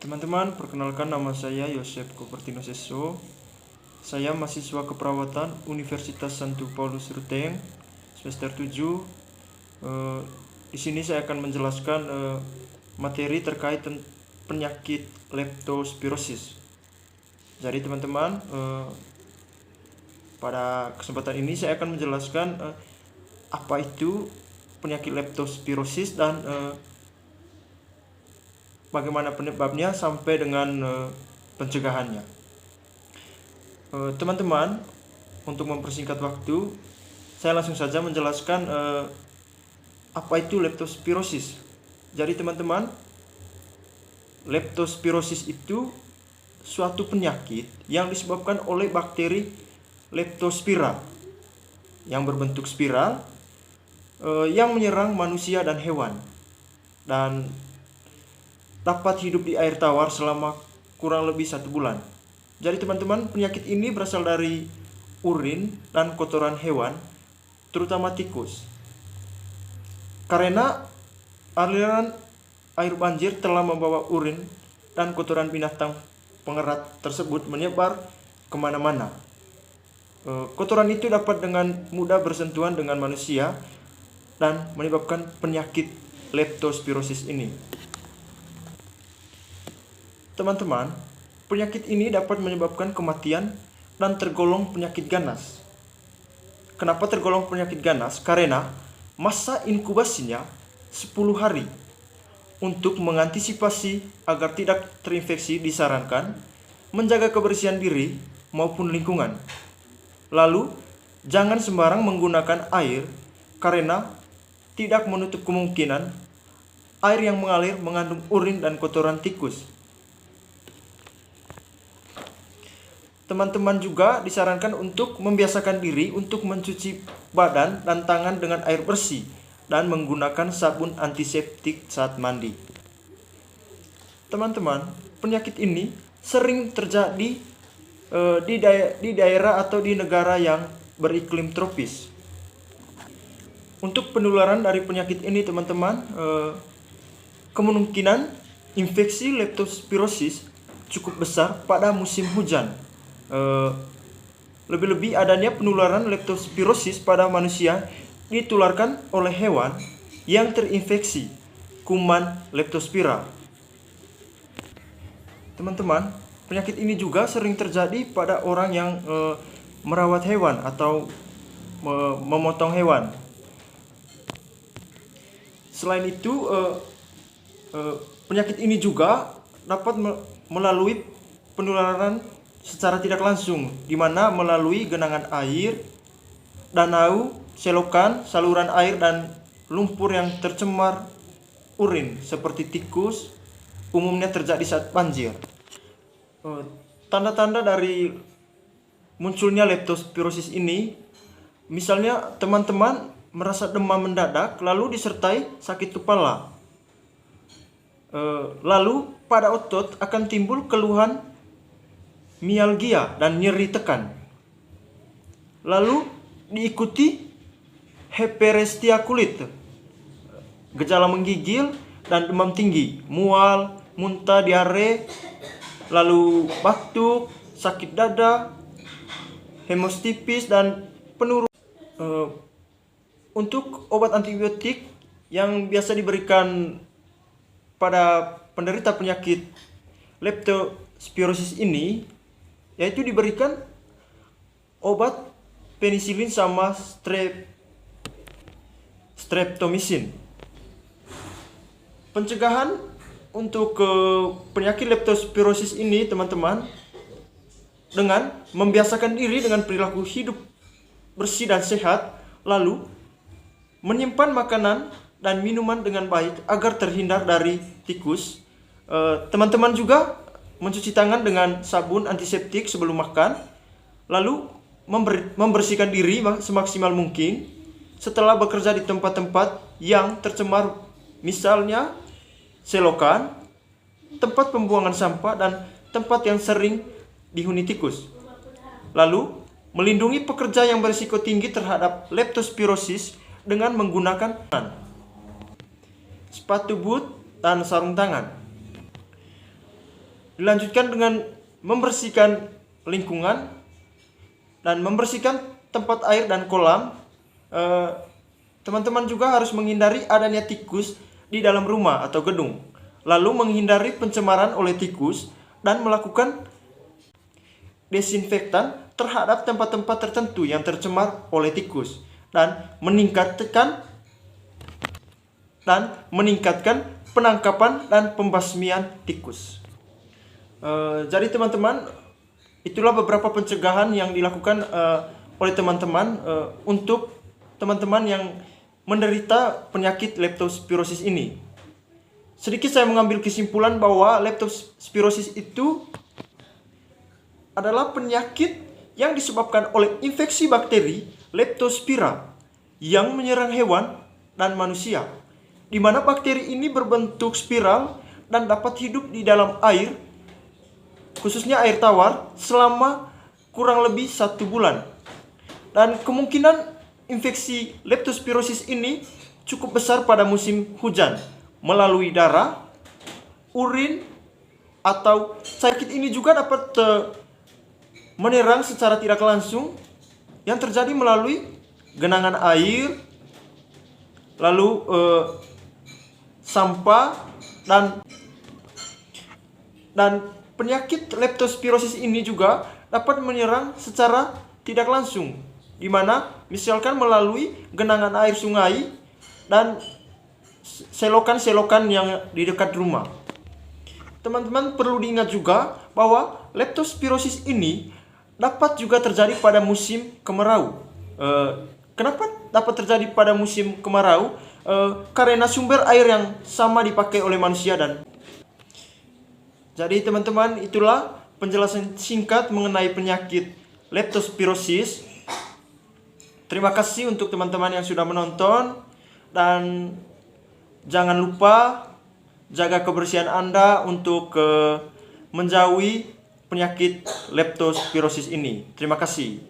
Teman-teman, perkenalkan nama saya Yosef Kopertino Seso. Saya mahasiswa keperawatan Universitas Santo Paulus Ruteng, semester 7. Di sini saya akan menjelaskan materi terkait penyakit leptospirosis. Jadi teman-teman, pada kesempatan ini saya akan menjelaskan apa itu penyakit leptospirosis dan bagaimana penyebabnya sampai dengan pencegahannya. Teman-teman, untuk mempersingkat waktu, saya langsung saja menjelaskan apa itu leptospirosis. Jadi teman-teman, leptospirosis itu suatu penyakit yang disebabkan oleh bakteri Leptospira yang berbentuk spiral yang menyerang manusia dan hewan, dan dapat hidup di air tawar selama kurang lebih 1 bulan. Jadi teman-teman, penyakit ini berasal dari urin dan kotoran hewan, terutama tikus. Karena aliran air banjir telah membawa urin dan kotoran binatang pengerat tersebut menyebar kemana-mana. Kotoran itu dapat dengan mudah bersentuhan dengan manusia dan menyebabkan penyakit leptospirosis ini. Teman-teman, penyakit ini dapat menyebabkan kematian dan tergolong penyakit ganas. Kenapa tergolong penyakit ganas? Karena masa inkubasinya 10 hari. Untuk mengantisipasi agar tidak terinfeksi, disarankan menjaga kebersihan diri maupun lingkungan. Lalu, jangan sembarang menggunakan air karena tidak menutup kemungkinan air yang mengalir mengandung urin dan kotoran tikus. Teman-teman juga disarankan untuk membiasakan diri untuk mencuci badan dan tangan dengan air bersih dan menggunakan sabun antiseptik saat mandi. Teman-teman, penyakit ini sering terjadi di daerah atau di negara yang beriklim tropis. Untuk penularan dari penyakit ini teman-teman, kemungkinan infeksi leptospirosis cukup besar pada musim hujan. Lebih-lebih adanya penularan leptospirosis pada manusia ditularkan oleh hewan yang terinfeksi kuman leptospira. Teman-teman, penyakit ini juga sering terjadi pada orang yang merawat hewan atau memotong hewan. Selain itu, penyakit ini juga dapat melalui penularan secara tidak langsung, di mana melalui genangan air, danau, selokan, saluran air, dan lumpur yang tercemar urin seperti tikus, umumnya terjadi saat banjir. Tanda-tanda dari munculnya leptospirosis ini, misalnya teman-teman merasa demam mendadak lalu disertai sakit kepala. Lalu pada otot akan timbul keluhan mialgia dan nyeri tekan. Lalu diikuti hiperestia kulit, gejala menggigil dan demam tinggi, mual, muntah, diare, lalu batuk, sakit dada, hemostipis, dan penurunan. Untuk obat antibiotik yang biasa diberikan pada penderita penyakit leptospirosis ini, yaitu diberikan obat penisilin sama streptomycin. Pencegahan untuk penyakit leptospirosis ini teman-teman, dengan membiasakan diri dengan perilaku hidup bersih dan sehat, lalu menyimpan makanan dan minuman dengan baik agar terhindar dari tikus. Teman-teman juga mencuci tangan dengan sabun antiseptik sebelum makan, lalu membersihkan diri semaksimal mungkin setelah bekerja di tempat-tempat yang tercemar, misalnya selokan, tempat pembuangan sampah, dan tempat yang sering dihuni tikus. Lalu, melindungi pekerja yang berisiko tinggi terhadap leptospirosis dengan menggunakan sepatu boot dan sarung tangan. Dilanjutkan dengan membersihkan lingkungan dan membersihkan tempat air dan kolam. Teman-teman juga harus menghindari adanya tikus di dalam rumah atau gedung. Lalu menghindari pencemaran oleh tikus dan melakukan desinfektan terhadap tempat-tempat tertentu yang tercemar oleh tikus dan meningkatkan penangkapan dan pembasmian tikus. Jadi teman-teman, itulah beberapa pencegahan yang dilakukan oleh teman-teman untuk teman-teman yang menderita penyakit leptospirosis ini. Sedikit saya mengambil kesimpulan bahwa leptospirosis itu adalah penyakit yang disebabkan oleh infeksi bakteri Leptospira yang menyerang hewan dan manusia, di mana bakteri ini berbentuk spiral dan dapat hidup di dalam air, khususnya air tawar, selama kurang lebih 1 bulan. Dan kemungkinan infeksi leptospirosis ini cukup besar pada musim hujan, melalui darah, urin, atau sakit ini juga dapat menyerang secara tidak langsung yang terjadi melalui genangan air, lalu sampah, dan penyakit leptospirosis ini juga dapat menyerang secara tidak langsung, di mana misalkan melalui genangan air sungai dan selokan-selokan yang di dekat rumah. Teman-teman perlu diingat juga bahwa leptospirosis ini dapat juga terjadi pada musim kemarau. Kenapa dapat terjadi pada musim kemarau? Karena sumber air yang sama dipakai oleh manusia. Dan jadi teman-teman, itulah penjelasan singkat mengenai penyakit leptospirosis. Terima kasih untuk teman-teman yang sudah menonton, dan jangan lupa jaga kebersihan Anda untuk menjauhi penyakit leptospirosis ini. Terima kasih.